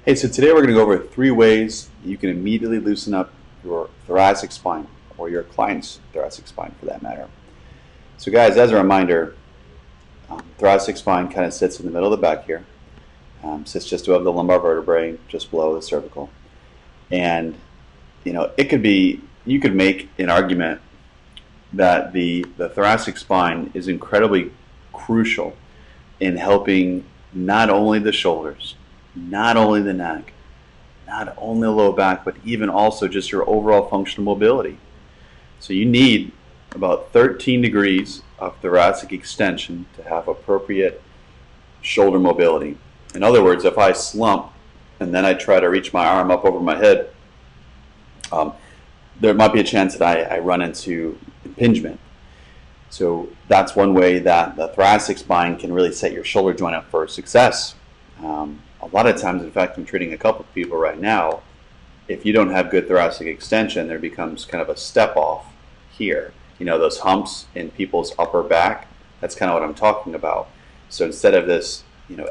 Hey, so today we're going to go over 3 ways you can immediately loosen up your thoracic spine or your client's thoracic spine for that matter. So guys, as a reminder, thoracic spine kind of sits in the middle of the back here, sits just above the lumbar vertebrae, just below the cervical. And, it could be, you could make an argument that the thoracic spine is incredibly crucial in helping not only the shoulders, not only the neck, not only the low back, but even also just your overall functional mobility. So you need about 13 degrees of thoracic extension to have appropriate shoulder mobility. In other words, if I slump and then I try to reach my arm up over my head, there might be a chance that I run into impingement. So that's one way that the thoracic spine can really set your shoulder joint up for success. A lot of times, in fact, I'm treating a couple of people right now. If you don't have good thoracic extension, there becomes kind of a step off here. Those humps in people's upper back, that's kind of what I'm talking about. So instead of this,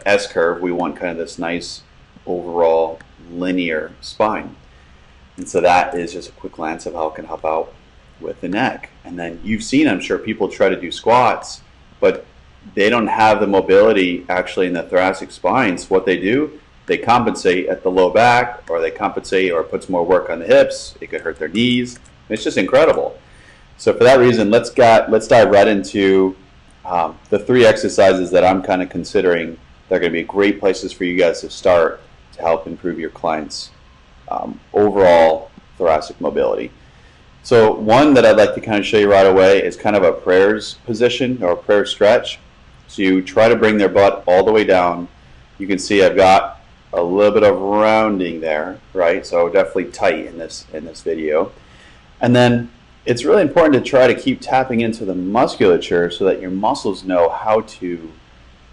S curve, we want kind of this nice overall linear spine. And so that is just a quick glance of how it can help out with the neck. And then you've seen, I'm sure, people try to do squats, but they don't have the mobility actually in the thoracic spine. So what they do, they compensate at the low back, or they compensate or put some more work on the hips. It could hurt their knees. It's just incredible. So for that reason, let's dive right into the 3 exercises that I'm kind of considering that are going to be great places for you guys to start to help improve your clients' overall thoracic mobility. So one that I'd like to kind of show you right away is kind of a prayers position or a prayer stretch. So you try to bring their butt all the way down. You can see I've got a little bit of rounding there, right? So definitely tight in this video. And then it's really important to try to keep tapping into the musculature so that your muscles know how to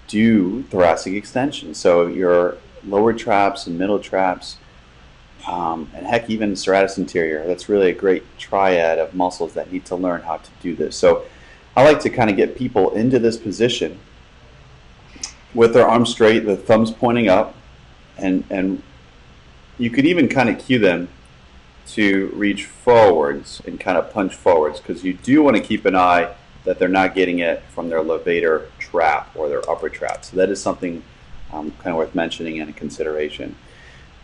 do thoracic extension. So your lower traps and middle traps, and heck, even serratus anterior. That's really a great triad of muscles that need to learn how to do this. So I like to kind of get people into this position with their arms straight, the thumbs pointing up, and you could even kind of cue them to reach forwards and kind of punch forwards, because you do want to keep an eye that they're not getting it from their levator trap or their upper trap. So that is something kind of worth mentioning and a consideration.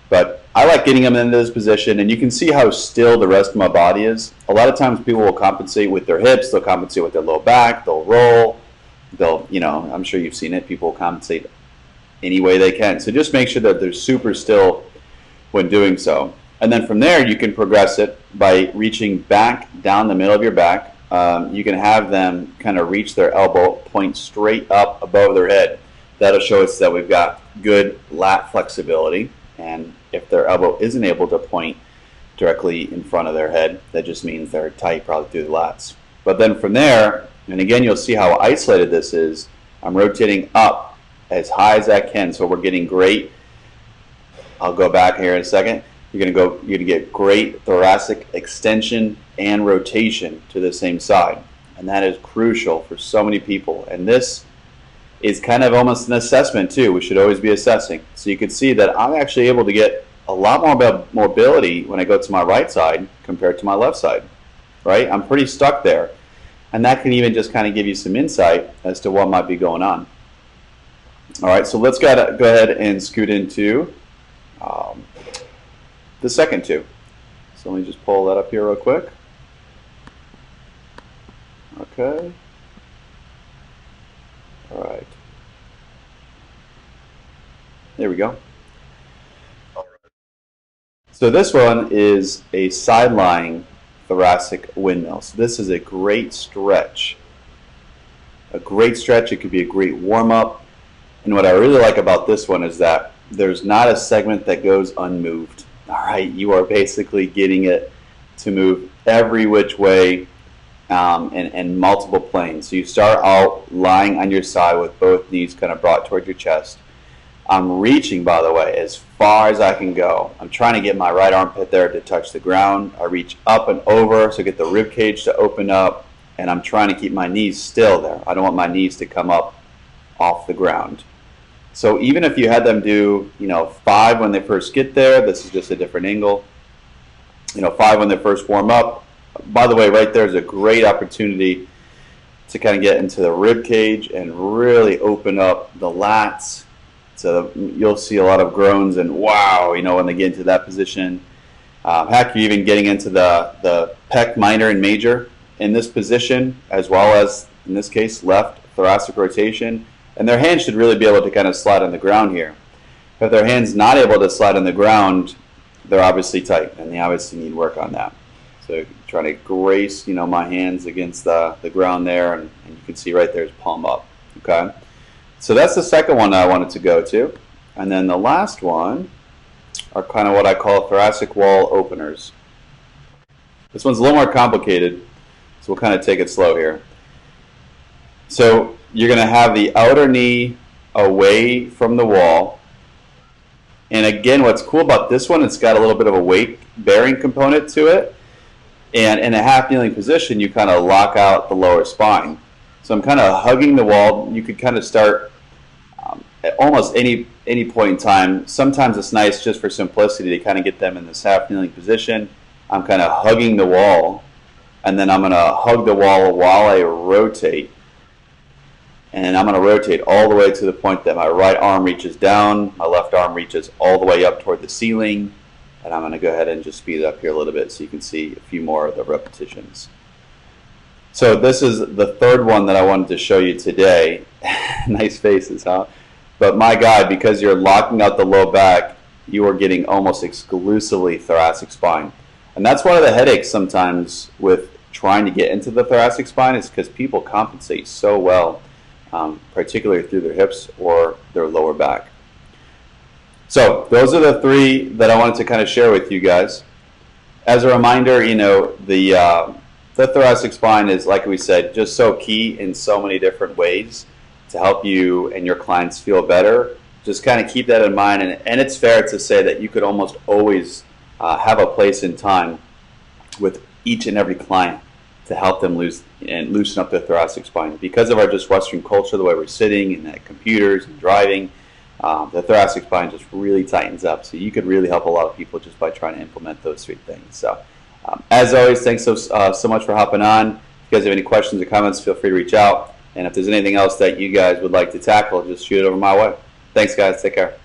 But I like getting them into this position, and you can see how still the rest of my body is. A lot of times people will compensate with their hips, they'll compensate with their low back, they'll roll, I'm sure you've seen it, people compensate any way they can. So just make sure that they're super still when doing so. And then from there, you can progress it by reaching back down the middle of your back. You can have them kind of reach their elbow, point straight up above their head. That'll show us that we've got good lat flexibility. And if their elbow isn't able to point directly in front of their head, that just means they're tight probably through the lats. But then from there, and again, you'll see how isolated this is. I'm rotating up as high as I can, so we're getting great. I'll go back here in a second. You're gonna get great thoracic extension and rotation to the same side, and that is crucial for so many people. And this is kind of almost an assessment too. We should always be assessing. So you can see that I'm actually able to get a lot more mobility when I go to my right side compared to my left side, right? I'm pretty stuck there. And that can even just kind of give you some insight as to what might be going on. All right, so let's go ahead and scoot into the second 2. So let me just pull that up here real quick. Okay. All right. There we go. So this one is a side-lying thoracic windmill. So this is a great stretch. A great stretch. It could be a great warm-up. And what I really like about this one is that there's not a segment that goes unmoved. All right, you are basically getting it to move every which way and multiple planes. So you start out lying on your side with both knees kind of brought toward your chest. I'm reaching, by the way, as far as I can go. I'm trying to get my right armpit there to touch the ground. I reach up and over, so get the rib cage to open up, and I'm trying to keep my knees still there. I don't want my knees to come up off the ground. So even if you had them do, 5 when they first get there, this is just a different angle. 5 when they first warm up. By the way, right there is a great opportunity to kind of get into the rib cage and really open up the lats. So you'll see a lot of groans and wow, when they get into that position. Heck, you're even getting into the pec minor and major in this position, as well as, in this case, left thoracic rotation. And their hands should really be able to kind of slide on the ground here. If their hand's not able to slide on the ground, they're obviously tight, and they obviously need work on that. So trying to grace, my hands against the ground there, and you can see right there is palm up. Okay, so that's the second one that I wanted to go to. And then the last one are kind of what I call thoracic wall openers. This one's a little more complicated, so we'll kind of take it slow here. So you're going to have the outer knee away from the wall. And again, what's cool about this one, it's got a little bit of a weight bearing component to it. And in a half kneeling position, you kind of lock out the lower spine. So I'm kind of hugging the wall. You could kind of start at almost any point in time. Sometimes it's nice just for simplicity to kind of get them in this half kneeling position. I'm kind of hugging the wall, and then I'm going to hug the wall while I rotate. And I'm going to rotate all the way to the point that my right arm reaches down, my left arm reaches all the way up toward the ceiling. And I'm going to go ahead and just speed it up here a little bit so you can see a few more of the repetitions. So this is the third one that I wanted to show you today. Nice faces, huh? But my God, because you're locking out the low back, you are getting almost exclusively thoracic spine. And that's one of the headaches sometimes with trying to get into the thoracic spine, is because people compensate so well, particularly through their hips or their lower back. So those are the 3 that I wanted to kind of share with you guys. As a reminder, the thoracic spine is, like we said, just so key in so many different ways to help you and your clients feel better. Just kind of keep that in mind. And it's fair to say that you could almost always have a place in time with each and every client to help them loosen up their thoracic spine. Because of our just Western culture, the way we're sitting and at computers and driving, the thoracic spine just really tightens up. So you could really help a lot of people just by trying to implement those 3 things. So as always, thanks so much for hopping on. If you guys have any questions or comments, feel free to reach out. And if there's anything else that you guys would like to tackle, just shoot it over my way. Thanks, guys. Take care.